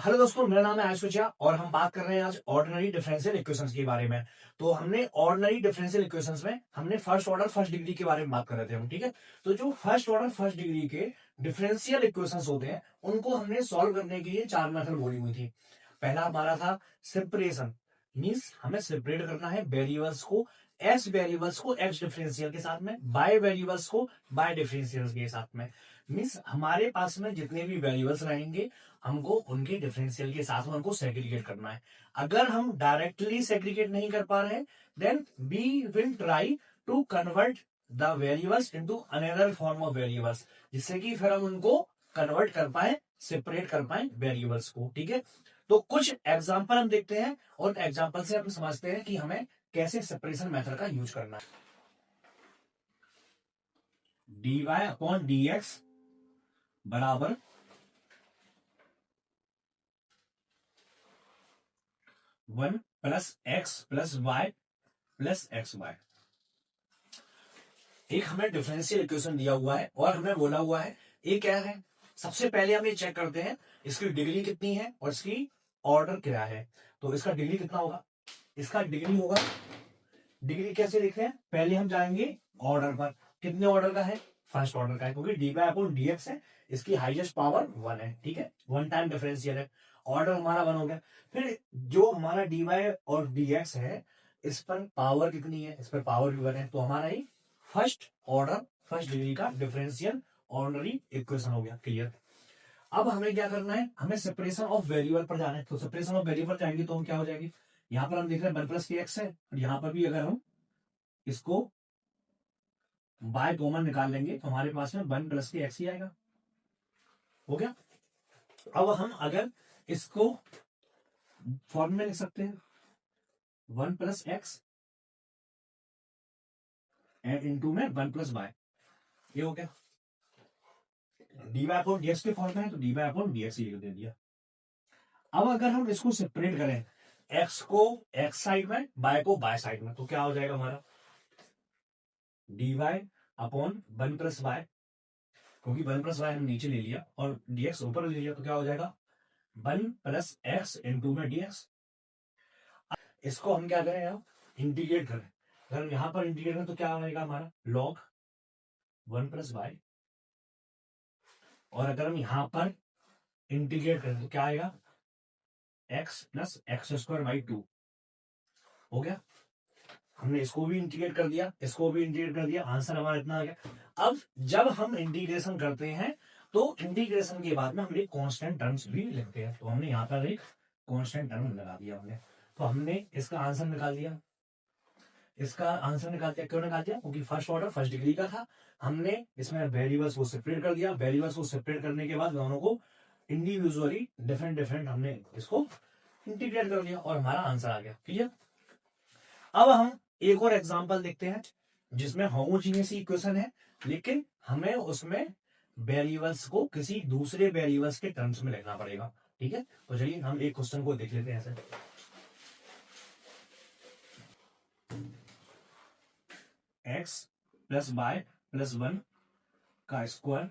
Hello दोस्तों, मेरा नाम है आयुष्या और हम बात कर रहे हैं आज ऑर्डिनरी डिफरेंशियल इक्वेशंस के बारे में। तो हमने ऑर्डिनरी डिफरेंशियल इक्वेशंस में हमने फर्स्ट ऑर्डर फर्स्ट डिग्री के बारे में बात कर रहे थे हम, ठीक है। तो जो फर्स्ट ऑर्डर फर्स्ट डिग्री के डिफरेंशियल इक्वेशंस होते हैं उनको हमने सॉल्व करने के लिए चार मेथड बोली हुई थी। पहला हमारा था सेपरेशन, मीन्स हमें सेपरेट करना है वेरिएबल्स को, एक्स वेरिएबल्स को एक्स डिफरेंशियल के साथ में, बाय वेरिएबल्स को बाय डिफरेंशियल के साथ में। मीन्स हमारे पास में जितने भी वेरिएबल्स रहेंगे हमको उनके डिफरेंशियल के साथ में उनको सेग्रीगेट करना है। अगर हम डायरेक्टली सेग्रीगेट नहीं कर पा रहे हैं then we will try to convert the variables into another form of variables, जिससे कि फिर हम उनको कन्वर्ट कर पाए, सेपरेट कर पाए वेरिएबल्स को, ठीक है। तो कुछ एग्जांपल हम देखते हैं और एग्जांपल से हम समझते हैं कि हमें कैसे सेपरेशन मेथड का यूज करना है। dy अपॉन dx बराबर 1 plus X plus Y plus X Y. एक हमें डिफरेंशियल इक्वेशन दिया हुआ है और हमें बोला हुआ है ये क्या है। सबसे पहले हम ये चेक करते हैं इसकी डिग्री कितनी है और इसकी ऑर्डर क्या है। तो इसका डिग्री कितना होगा, इसका डिग्री होगा, डिग्री कैसे लिखते हैं, पहले हम जाएंगे ऑर्डर पर। कितने ऑर्डर का है, फर्स्ट ऑर्डर का है, क्योंकि D by upon D x है, इसकी हाईएस्ट पावर 1 है, ठीक है, वन टाइम डिफरेंशियल है, ऑर्डर हमारा 1 हो गया। फिर जो हमारा डी बाई और डी एक्स है इस पर पावर कितनी है, इस पर पावर भी 1 है, तो हमारा ही फर्स्ट ऑर्डर फर्स्ट डिग्री का डिफरेंशियल ऑर्डनरी इक्वेशन हो गया, क्लियर। अब हमें क्या करना है, हमें सेपरेशन ऑफ वेरिएबल पर जाना है। तो सेपरेशन ऑफ वेरिएबल जाएंगे तो हम क्या हो जाएगी, यहाँ पर हम देख रहे हैं 1 प्लस के एक्स है और यहाँ पर भी अगर हम इसको बाय कॉमन निकाल लेंगे तो हमारे पास में 1 प्लस के एक्स ही आएगा, हो गया। अब हम अगर इसको फॉर्म में लिख सकते हैं 1 प्लस एक्स एंड इनटू में 1 प्लस वाई, ये हो गया। डी वाई अपॉन डीएक्स के फॉर्म में है तो डी वाई अपॉन डीएक्स ही दे दिया। अब अगर हम इसको सेपरेट करें, एक्स को एक्स साइड में, बाय को बाय साइड में, तो क्या हो जाएगा हमारा D Y upon 1 plus Y, क्योंकि 1 प्लस वाई हम नीचे ले लिया और डीएक्स ऊपर ले लिया, तो क्या हो जाएगा 1 प्लस एक्स इंटू में डीएक्स। इसको हम क्या करें, अब इंटीग्रेट करें। अगर हम यहां पर इंटीग्रेट करें तो क्या आएगा हमारा लॉग 1 प्लस वाई, और अगर हम यहां पर इंटीग्रेट करें तो क्या आएगा x plus x square by 2, हो गया। हमने इसको भी इंटीग्रेट कर दिया, इसको भी इंटीग्रेट कर दिया, आंसर हमारा इतना आ गया। अब जब हम इंटीग्रेशन करते हैं तो इंटीग्रेशन के बाद में हम एक कांस्टेंट टर्म्स भी लिखते हैं, तो हमने यहाँ पर एक कांस्टेंट टर्म लगा दिया हमने, तो हमने इसका आंसर निकाल दिया। इसका आंसर निकाल दिया, क्यों निकाल दिया, क्योंकि फर्स्ट ऑर्डर फर्स्ट डिग्री का था। हमने इसमें वेरिएबल्स को सेपरेट कर दिया, वेरिएबल्स को सेपरेट करने के बाद दोनों को इंडिविजुअली डिफरेंट डिफरेंट हमने इसको इंटीग्रेट कर दिया और हमारा आंसर आ गया, क्लियर। अब हम एक और एग्जांपल देखते हैं जिसमें होमोजीनियस इक्वेशन है लेकिन हमें उसमें वेरिएबल्स को किसी दूसरे वेरिएबल्स के टर्म्स में लिखना पड़ेगा, ठीक है। तो चलिए हम एक क्वेश्चन को देख लेते हैं ऐसे। एक्स प्लस वाई प्लस 1 का square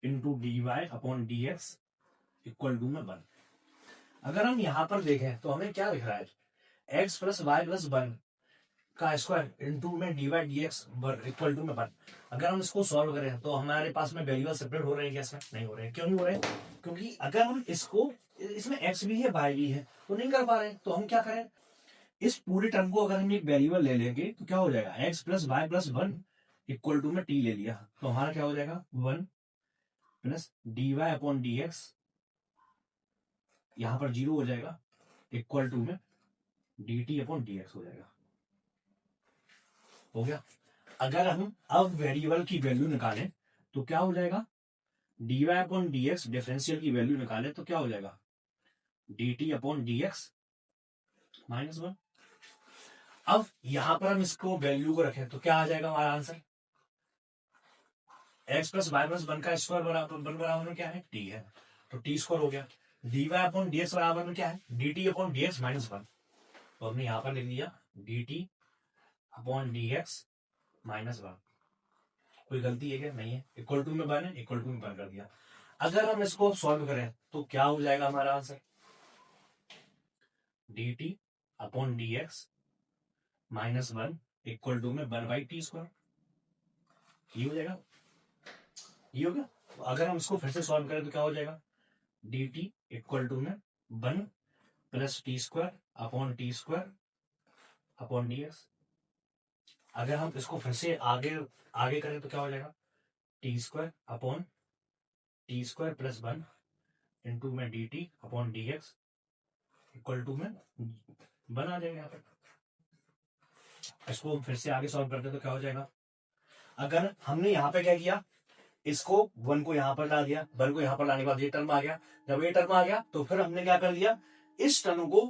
into D Y upon D x equal to में 1। अगर हम यहां पर देखें तो हमें क्या लिख रहा है, एक्स प्लस वाई प्लस 1 का स्क्वायर इंटू में D Y D x equal to में 1। अगर हम इसको सॉल्व करें तो हमारे पास में वेरिएबल सेपरेट हो रहे हैं क्या, इसमें नहीं हो रहे हैं। क्यों नहीं हो रहे हैं, क्योंकि अगर हम इसको, इसमें एक्स भी है वाई भी है तो नहीं कर पा रहे हैं। तो हम क्या करें, इस पूरे टर्म को अगर हम एक वेरिएबल ले लेंगे तो क्या हो जाएगा, x plus Y plus 1 equal to में टी ले लिया तो हमारा क्या हो जाएगा 1 plus d Y upon D x, यहां पर 0 हो जाएगा, इक्वल टू में d t upon D x हो जाएगा, हो गया। अगर हम अब वेरिएबल की वैल्यू निकालें तो क्या हो जाएगा, d Y upon D x differential की वैल्यू निकालें तो क्या हो जाएगा d t upon D x minus 1। अब यहां पर हम इसको वैल्यू को रखें तो क्या आ जाएगा हमारा answer, x plus Y plus 1 का स्क्वायर बराबर में क्या है टी है, तो टी स्क्वायर हो गया। D Y upon D x बराबर में क्या है d t upon D x minus 1, तो हमने यहां पर लिख दिया d t upon D x minus 1, कोई गलती है क्या? नहीं है। इक्वल टू में 1 है, इक्वल टू में 1 कर दिया। अगर हम इसको सॉल्व करें तो क्या हो जाएगा हमारा answer? dt upon dx minus 1 equal to में 1/t²। ये हो जाएगा, ये हो गया। तो अगर हम इसको फिर से सॉल्व करें तो क्या हो जाएगा? dt इक्वल टू में 1 plus t² upon t² upon dx। अगर हम इसको फिर से आगे आगे करें तो क्या हो जाएगा? t² upon t² plus 1 into में dt upon dx equal to में 1 आ जाएगा यहाँ पे। इसको हम फिर से आगे सॉल्व करते हैं तो क्या हो जाएगा? अगर हमने यहाँ पे क्या किया, इसको 1 को यहाँ पर ला दिया, 1 को यहाँ पर लाने के बाद ये टर्म आ गया। जब ये टर्म आ गया तो फिर हमने क्या कर दिया, इस टर्म को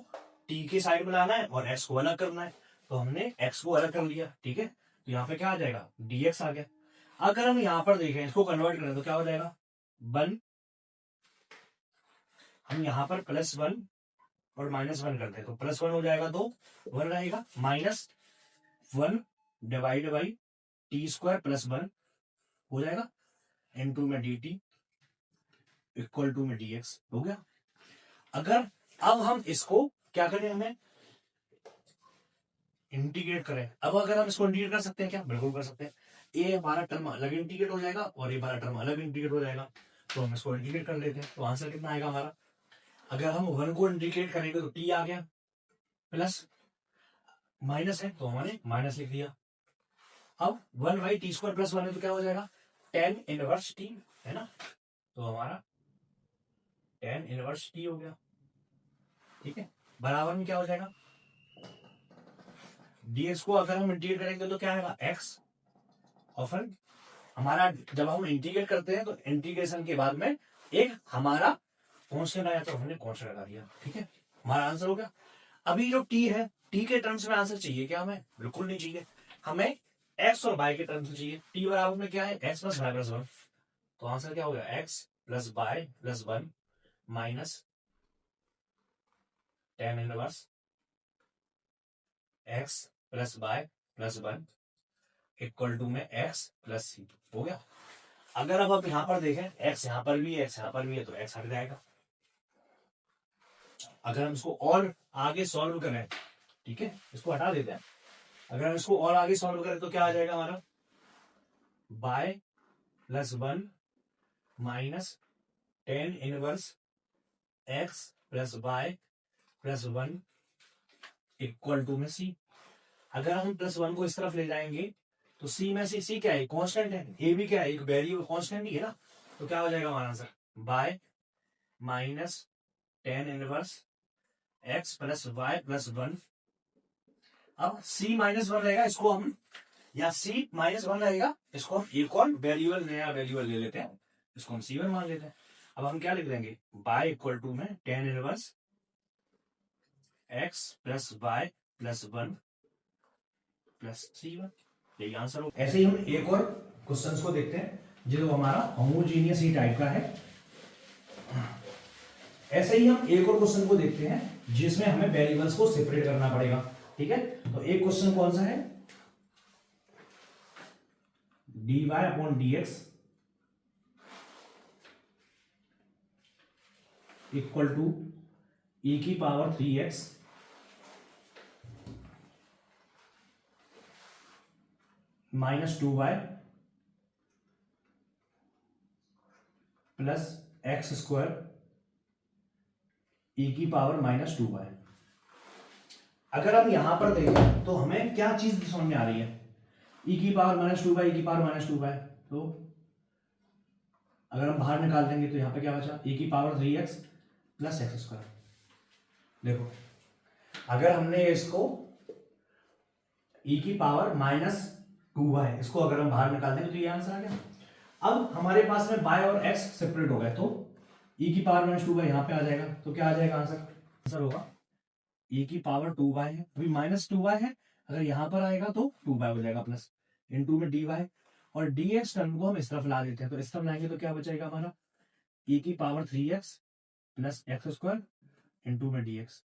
t के साइड में लाना है और x को अलग करना है। तो हमने x को अलग कर लिया, ठीक है। तो यहाँ पे क्या आ जाएगा? dx आ गया। अगर हम यहाँ पर देखें, इसको कन्वर्ट करें तो क्या हो जाएगा? 1, हम यहाँ पर +1 और -1 करते हैं तो +1 हो जाएगा तो 1 रहेगा, -1 डिवाइड बाई t² प्लस 1 हो जाएगा इंटू में dt इक्वल टू में dx हो गया। अगर अब हम इसको क्या करें, हमें इंटीग्रेट करें। अब अगर हम इसको इंटीग्रेट कर सकते हैं क्या? बिल्कुल कर सकते हैं। ये हमारा टर्म अलग इंटीग्रेट हो जाएगा और ये हमारा टर्म अलग इंटीग्रेट हो जाएगा। तो हम इसको इंटीग्रेट कर लेते हैं तो आंसर कितना आएगा हमारा? अगर हम 1 को इंटीग्रेट करेंगे तो t आ गया, प्लस माइनस है तो हमने माइनस लिख दिया। अब 1/t² प्लस 1 है तो क्या हो जाएगा? tan इनवर्स t, है ना। तो हमारा tan इनवर्स t हो गया, ठीक है। बराबर में क्या हो जाएगा? dx को अगर हम इंटीग्रेट करेंगे तो क्या आएगा? x। और फिर हमारा जब हम इंटीग्रेट करते हैं तो इंटीग्रेशन के बाद में एक हमारा कांस्टेंट आया तो हमने कांस्टेंट लगा दिया, ठीक है। हमारा आंसर हो गया। अभी जो t है, t के टर्म्स में आंसर चाहिए क्या हमें? बिल्कुल नहीं चाहिए। हमें x और y के टर्म्स में चाहिए। t बराबर में क्या है? x plus y plus 1। तो आंसर क्या हो गया? x plus y plus 1 minus tan inverse x plus y plus 1 equal to में x प्लस c हो गया। अगर अब आप यहां पर देखें, x यहां पर भी है, x यहां पर भी है, तो x हट जाएगा। अगर हम इसको और आगे सॉल्व करें, ठीक है, इसको हटा देते हैं। अगर हम इसको और आगे सॉल्व करें तो क्या आ जाएगा हमारा? y plus 1 minus tan inverse x plus y plus 1 equal to में c। अगर हम +1 को इस तरफ ले जाएंगे तो c में से c क्या है? कांस्टेंट है। a भी क्या है? एक वेरिएबल कांस्टेंट ही है ना। तो क्या हो जाएगा हमारा answer? y minus tan inverse x plus y plus 1। अब c -1 रहेगा, इसको हम, या c -1 रहेगा, इसको हम एक और वेरिएबल, नया वेरिएबल ले लेते हैं, इसको हम c1 मान लेते हैं। अब हम क्या लिख देंगे? y इक्वल टू में tan inverse x plus y plus 1 plus c1। यही आंसर हो। ऐसे ही हम एक और क्वेश्चंस को देखते हैं जो हमारा होमोजीनियस ही टाइप का है। ऐसे ही हम एक और क्वेश्चन को देखते हैं जिसमें हमें वेरिएबल्स को सेपरेट करना पड़ेगा, ठीक है। तो एक क्वेश्चन कौन सा है? dy upon dx equal to e की power 3x minus 2y plus x² e की पावर -2y। अगर हम यहां पर देखें तो हमें क्या चीज समझ में आ रही है? e की पावर -2y, e की पावर -2y। तो अगर हम बाहर निकाल देंगे तो यहां पे क्या बचा? e की पावर 3x प्लस x²। देखो, अगर हमने इसको e की पावर -2y, इसको अगर हम बाहर निकाल देंगे तो ये आंसर आ गया। अब हमारे पास में y और x सेपरेट हो गए तो e की पावर -2y यहां पे आ जाएगा। तो क्या आ जाएगा आंसर? आंसर होगा e की पावर 2y है, अभी -2y है, अगर यहां पर आएगा तो 2y हो जाएगा प्लस इंटू में dy, और dx टर्म को हम इस तरफ ला देते हैं तो इस तरफ लाएंगे तो क्या बचेगा हमारा? e की power 3x plus x² into में dx।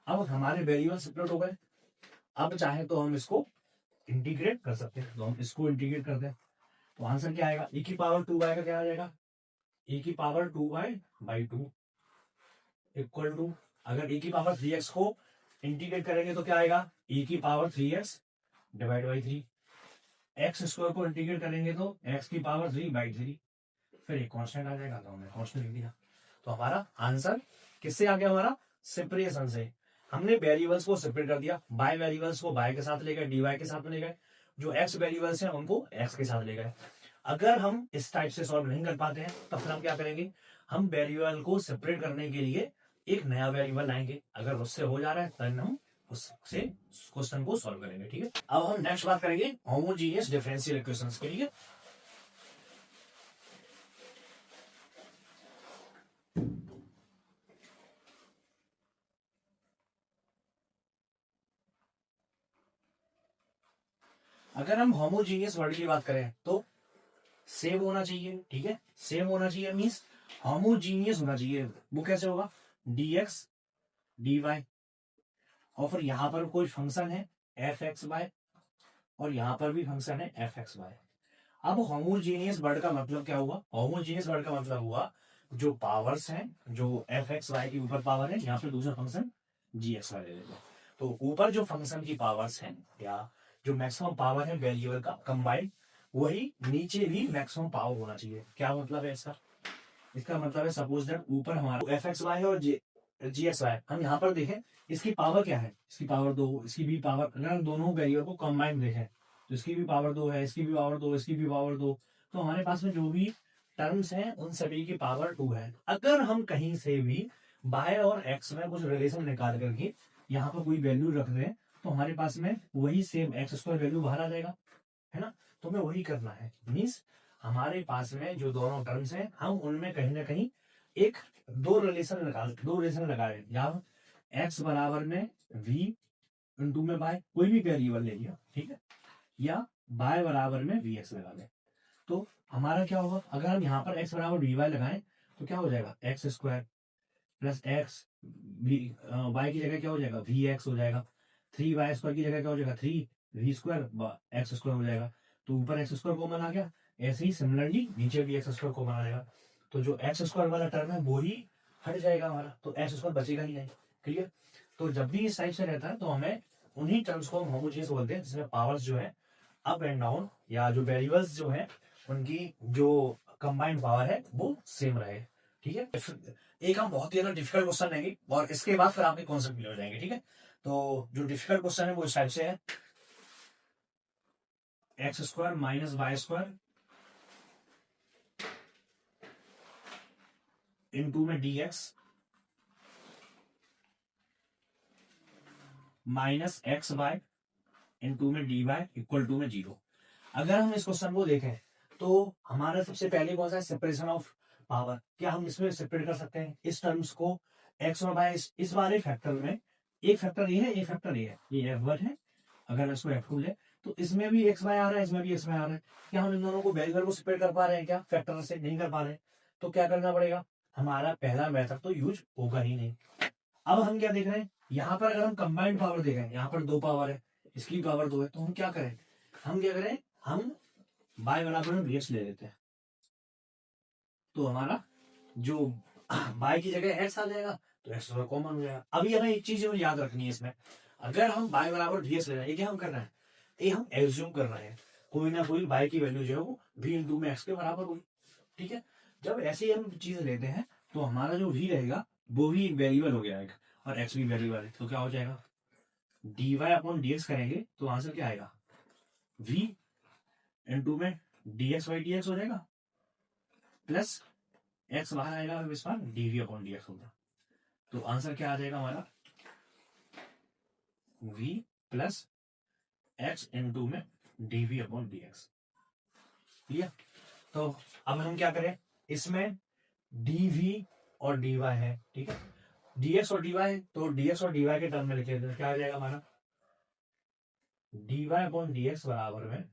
अब हमारे वेरिएबल सेपरेट हो गए। अब चाहे तो हम इसको इंटीग्रेट कर सकते हैं, तो हम इसको इंटीग्रेट करते हैं। तो आंसर क्या आएगा, e की पावर 2y का क्या आ जाएगा, e की पावर 2y/2 इक्वल टू, अगर e की पावर 3x को इंटीग्रेट करेंगे तो क्या आएगा, e की power 3x divide by 3, x square को इंटीग्रेट करेंगे तो x की पावर 3/3, फिर एक कांस्टेंट आ जाएगा, तो हमने कांस्टेंट लिख दिया। तो हमारा आंसर किससे आ गया, हमारा सेपरेशन से। हमने वेरिएबल्स को सेपरेट कर दिया, बाय वेरिएबल्स को बाय के साथ ले गए, dy के साथ में ले गए, जो एक्स वेरिएबल्स हैं उनको एक्स के साथ ले गए। अगर हम इस टाइप से सॉल्व नहीं कर पाते हैं तो फिर हम क्या करेंगे, हम वेरिएबल को सेपरेट करने के लिए एक नया वेरिएबल लाएंगे, अगर उससे हो जा रहा है तो हम उससे क्वेश्चन को सॉल्व करेंगे। ठीक है, अब हम नेक्स्ट बात करेंगे होमोजीनियस डिफरेंशियल इक्वेशंस के लिए। अगर हम होमोजीनियस वर्ड की बात करें तो सेम होना चाहिए। ठीक है, सेम होना चाहिए मीन्स होमोजीनियस होना चाहिए। वो कैसे होगा, dx dy, और फिर यहां पर कोई फंक्शन है f(x,y) और यहां पर भी फंक्शन है f(x,y). अब होमोजीनियस वर्ड का मतलब क्या हुआ, होमोजीनियस वर्ड का मतलब हुआ जो पावर्स हैं, जो f(x,y) के ऊपर पावर है, यहाँ पे दूसरा फंक्शन g(x,y) ले लेते हैं। तो ऊपर जो फंक्शन की पावर्स हैं या जो मैक्सिमम पावर है वेरिएबल का कंबाइंड, वही नीचे भी मैक्सिमम पावर होना चाहिए। क्या मतलब है इसका, इसका मतलब है सपोज दैट ऊपर हमारा f(x,y) और g(x,y), हम यहाँ पर देखें इसकी पावर क्या है, इसकी पावर 2, इसकी भी पावर, अगर हम दोनों वेरिएबल को कंबाइन देखें तो इसकी भी पावर 2 है, इसकी भी पावर 2, इसकी भी पावर 2, तो हमारे पास में जो भी टर्म्स हैं उन सभी की पावर 2 है। अगर हम कहीं से भी y और x में कुछ रिलेशन निकाल करके यहाँ पर कोई वैल्यू रख रहे हैं तो हमारे पास में वही सेम x² वैल्यू बाहर आ जाएगा, है ना। तो हमें वही करना है, मीन्स हमारे पास में जो दोनों टर्म्स हैं हम उनमें कहीं ना कहीं एक दो रिलेशन लगाए, या x बराबर में v इंटू में y, कोई भी वेरिएबल ले लिया, ठीक है, या y बराबर में vx लगा लें। तो हमारा क्या होगा, अगर हम यहाँ पर x बराबर vy लगाएं तो क्या हो जाएगा, x² प्लस एक्स, y की जगह क्या हो जाएगा, vx हो जाएगा, 3y² की जगह क्या हो जाएगा, 3v² x² हो जाएगा। तो ऊपर x² कॉमन आ गया, ऐसे ही सिमिलरली नीचे भी x² कॉमन आ जाएगा। तो जो x² वाला टर्म है वो ही हट जाएगा हमारा, तो x² बचेगा ही नहीं। क्लियर। तो जब भी इस टाइप से रहता है तो हमें उन्हीं टर्म्स को हम होमोजीनियस बोलते हैं जिसमें पावर्स जो है अप एंड डाउन, या जो वेरिएबल्स जो है उनकी जो कंबाइंड पावर है वो सेम रहे। ठीक है, एक हम बहुत ही ज्यादा डिफिकल्ट क्वेश्चन लेंगे और इसके बाद फिर आपके कॉन्सेप्ट क्लियर हो जाएंगे। ठीक है, तो जो डिफिकल्ट क्वेश्चन है वो इस टाइप से है, x² माइनस y² इंटू में dx माइनस xy इंटू में dy इक्वल टू में 0। अगर हम इस क्वेश्चन को देखें तो हमारा सबसे पहले कौन सा है, सेपरेशन ऑफ पावर। क्या हम इसमें सेपरेट कर सकते हैं इस टर्म्स को, x और y, इस वाले फैक्टर में एक फैक्टर ये है, एक फैक्टर ये है, ये f1 है, अगर इसको f2 ले तो इसमें भी xy आ रहा है, इसमें भी xy आ रहा है। क्या हम इन दोनों को वेरिएबल को सेपरेट कर पा रहे हैं, क्या फैक्टर से नहीं कर पा रहे हैं, तो क्या करना पड़ेगा, हमारा पहला मेथड तो यूज होगा ही नहीं। अब हम क्या देख रहे हैं, यहाँ पर अगर हम कंबाइंड पावर देख रहे हैं, यहाँ पर 2 पावर है, इसकी पावर 2 है, तो हम क्या करें, हम y बराबर में vx ले लेते हैं, तो हमारा जो y की जगह x आ जाएगा तो x थोड़ा कॉमन हो जाएगा। अभी हमें एक चीज याद रखनी है इसमें, अगर हम y बराबर vx ले रहे हैं, ये क्या हम कर रहे हैं, ये हम एज्यूम कर रहे हैं कोई ना कोई y की वैल्यू जो है वो v इंटू में x के बराबर होगी। ठीक है, जब ऐसे ही हम चीज लेते हैं तो हमारा जो v रहेगा वो भी एक वेरिएबल हो गया एक, और x भी वेरिएबल है, तो क्या हो जाएगा, dy अपॉन dx करेंगे तो आंसर क्या आएगा, v इंटू में dx/dx हो जाएगा, प्लस x बाहर आएगा, इस बार dv अपॉन dx होगा। तो आंसर क्या आ जाएगा हमारा, v प्लस x इंटू में dv अपॉन dx। क्लियर। तो अब हम क्या करें, इसमें dv और dy है, ठीक है, dx और dy, तो dx और dy के टर्म में लिखे तो क्या आ जाएगा हमारा, dy अपॉन dx बराबर में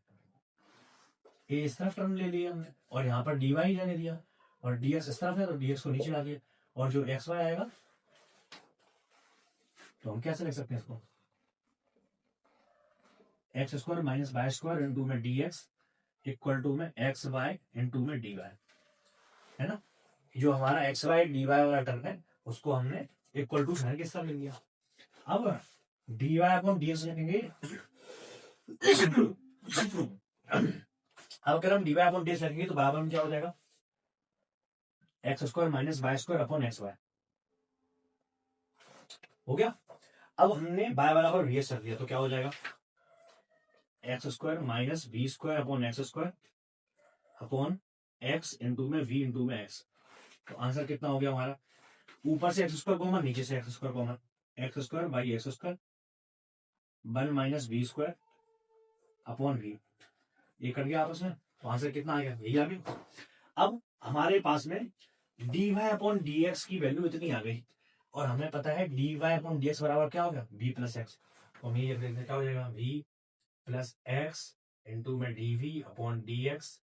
ए इस तरफ टर्म ले लिया हमने और यहाँ पर dy ही जाने दिया, और dx इस तरफ है तो dx को नीचे ला दिया, और जो xy आएगा तो हम कैसे लिख सकते हैं इसको, x² माइनस y² इंटू में dx इक्वल टू में एक्स वाई इंटू में डी वाई, है ना। जो हमारा एक्स वाई डी वाई वाला टर्म है उसको हमने इक्वल टू साइन किस तरह लिख दिया। अब d Y upon D x लिखेंगे। अब अगर हम d Y upon D x लिखेंगे तो बराबर में क्या हो जाएगा, x square minus y square upon x y, हो गया। अब हमने बाय बराबर वी एस रख दिया तो क्या हो जाएगा, x square minus b square upon x square upon x into में वी इंटू में एक्स। तो आंसर कितना हो गया हमारा, ऊपर से एक्स स्क्वायर कॉमन, नीचे से x square common, x square by x square one minus b square upon v, ये कर गया आपस में। तो आंसर कितना आ गया, यही आ गया। अब हमारे पास में D Y upon D x की वैल्यू इतनी आ गई और हमें पता है d Y upon D x बराबर क्या होगा, वी प्लस एक्स। तो हमें ये देखते क्या हो जाएगा, वी प्लस एक्स इंटू में d v upon D x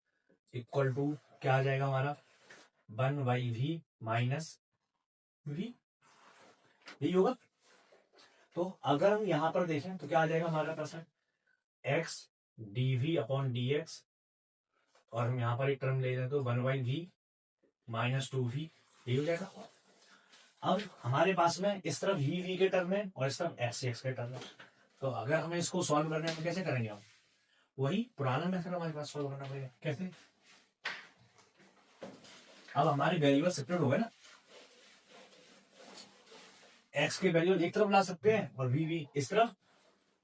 equal to क्या आ जाएगा हमारा, one by v minus v, यही होगा। तो अगर हम यहां पर देखें तो क्या आ जाएगा हमारे पास है x d v upon D x, और हम यहां पर एक टर्म ले लें तो one by v minus two v, यही हो जाएगा। अब हमारे पास में इस तरफ वी वी के टर्म है और इस तरफ एक्स एक्स के टर्म है। तो अगर हमें इसको सॉल्व करने में कैसे करेंगे हम, वही पुराना मेथड हमारे पास सॉल्व करना पड़ेगा। कैसे, अब हमारे वेरिएबल सेपरेट हो गए ना, एक्स के वेरिएबल एक तरफ ला सकते हैं और वी वी इस तरफ,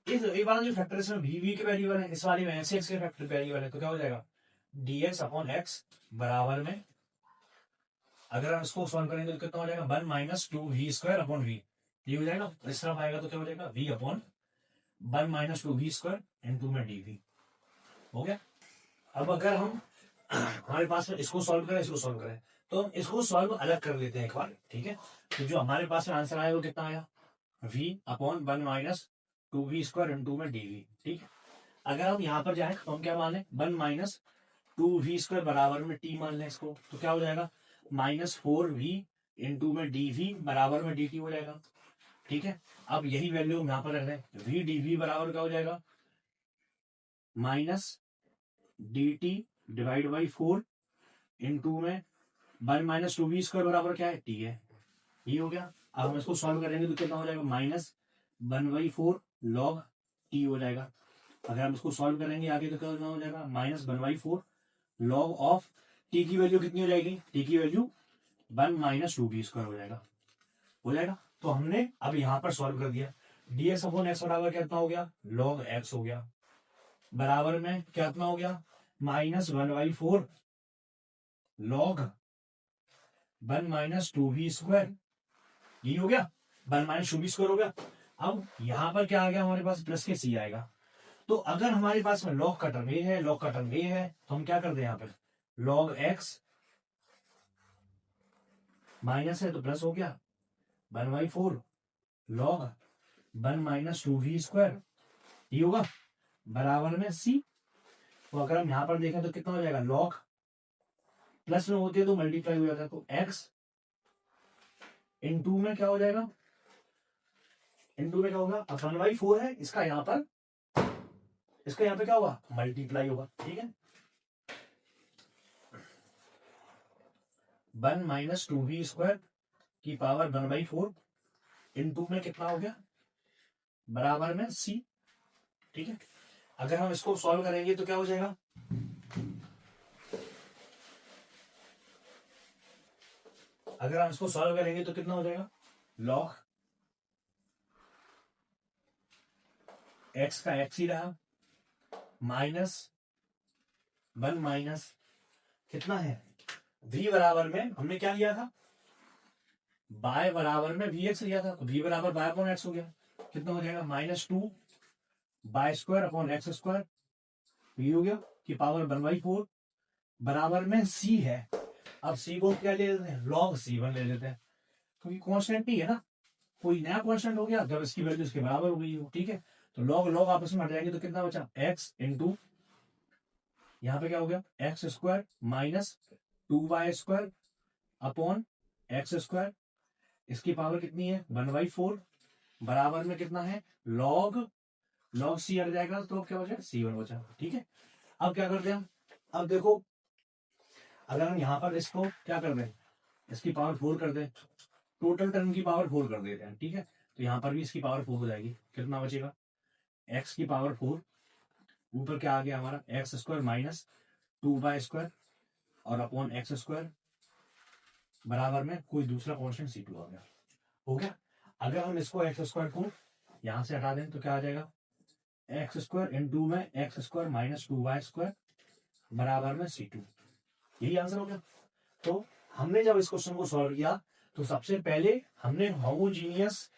इस एक बार जो फैक्टर इसमें वी वी के वेरिएबल है, इस वाले में एक्स एक्स के फैक्टर वेरिएबल है, तो क्या हो जाएगा डी एक्स अपॉन एक्स बराबर में, अगर हम इसको सॉल्व करेंगे तो कितना हो जाएगा, one minus two we square upon v, ये हो जाएगा। इस तरफ आएगा तो क्या हो जाएगा, v upon one minus two we square into में डी वी, हो गया। अब अगर हम हमारे पास में इसको सॉल्व करें इसको सॉल्व करें, तो हम इसको सॉल्व अलग कर लेते हैं एक बार, ठीक है। तो जो हमारे पास में आंसर आया वो कितना आया, v upon one minus two we square into में डी वी, ठीक है। अगर हम यहाँ पर जाए तो हम क्या मान लें, one minus two we square बराबर में टी मान लें इसको, तो क्या हो जाएगा माइनस फोर वी इंटू में डी वी बराबर में डी टी हो जाएगा, ठीक है। अब यही वैल्यू हम यहाँ पर रख दें, वी डी वी बराबर क्या हो जाएगा, minus D T divide by four into में one minus two we square बराबर क्या है, टी है, ये हो गया। अब हम इसको सॉल्व करेंगे तो कितना हो जाएगा, minus one by four log T हो जाएगा। अगर हम इसको सॉल्व करेंगे आगे तो क्या हो जाएगा, minus one by four log of t की वैल्यू कितनी हो जाएगी, टी की value one minus two we square हो जाएगा, हो जाएगा। तो हमने अब यहां पर सॉल्व कर दिया, डी एक्स अपॉन एक्स बराबर कितना हो गया, लॉग एक्स हो गया, बराबर में कितना हो गया, minus one by four log one minus two we square, ये हो गया, one minus two we square हो गया। अब यहां पर क्या आ गया हमारे पास, प्लस के सी आएगा। तो अगर हमारे पास में लॉग का टर्म ए है, लॉग का टर्म ए है, तो हम क्या कर दे यहाँ पर लॉग एक्स माइनस है तो प्लस हो गया, one by four log one minus two we square, ये होगा बराबर में सी। तो अगर हम यहां पर देखें तो कितना हो जाएगा, लॉग प्लस में होती है तो मल्टीप्लाई हो जाता है, तो एक्स इंटू में क्या हो जाएगा, इंटू में क्या होगा, अब वन बाई फोर है इसका यहाँ पर क्या होगा, मल्टीप्लाई होगा, ठीक है। One minus two we square की power one by four into में कितना हो गया, बराबर में सी, ठीक है। अगर हम इसको सॉल्व करेंगे तो क्या हो जाएगा, अगर हम इसको सॉल्व करेंगे तो कितना हो जाएगा, लॉग एक्स का एक्स ही रहा माइनस वन माइनस कितना है, v बराबर में हमने क्या लिया था, बाय बराबर में वी एक्स लिया था, तो v बराबर बाय अपॉन एक्स हो गया, कितना हो जाएगा minus two bye square upon x square, ये हो गया कि पावर वन बाई फोर बराबर में c है। अब c को क्या ले लेते हैं, लॉग c1 ले लेते हैं, क्योंकि कांस्टेंट ही है ना, कोई नया कांस्टेंट हो गया जब इसकी वैल्यू इसके बराबर हो गई हो, ठीक है। तो लॉग लॉग आपस में हट जाएंगे तो कितना बचा, x इंटू यहाँ पे क्या हो गया, x square minus two y square upon x square, इसकी पावर कितनी है, वन बाई फोर बराबर में कितना है, लॉग सी हट जाएगा तो क्या बचा, सी वन बचा, ठीक है। अब क्या करते हैं हम, अब देखो, अगर हम यहाँ पर इसको क्या कर दें, इसकी पावर 4 कर दें, टोटल टर्म की पावर 4 कर देते हैं, ठीक है। तो यहाँ पर भी इसकी पावर 4 हो जाएगी, कितना बचेगा, एक्स की पावर 4, ऊपर क्या आ गया हमारा, एक्स स्क्वायर माइनस 2y² और अपॉन एक्स स्क्वायर बराबर में कोई दूसरा कॉन्स्टेंट c2 आ गया, हो गया। अगर हम इसको एक्स स्क्वायर को यहां से हटा दें तो क्या आ जाएगा, एक्स स्क्वायर इंटू में एक्स स्क्वायर माइनस 2y² बराबर में c2, यही आंसर हो गया। तो हमने जब इस क्वेश्चन को सॉल्व किया तो सबसे पहले हमने होमोजीनियस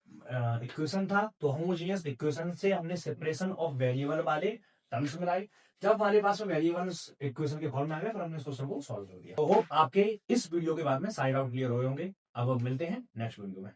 इक्वेशन था, तो होमोजीनियस इक्वेशन से हमने सेपरेशन ऑफ वेरिएबल वाले टर्म्स मिलाई। जब हमारे पास में वेरिएबल्स इक्वेशन के फॉर्म में आ गए, फिर हमने इस क्वेश्चन को सॉल्व कर दिया। तो होप आपके इस वीडियो के बाद में सारे डाउट क्लियर हुए होंगे। अब मिलते हैं नेक्स्ट वीडियो में।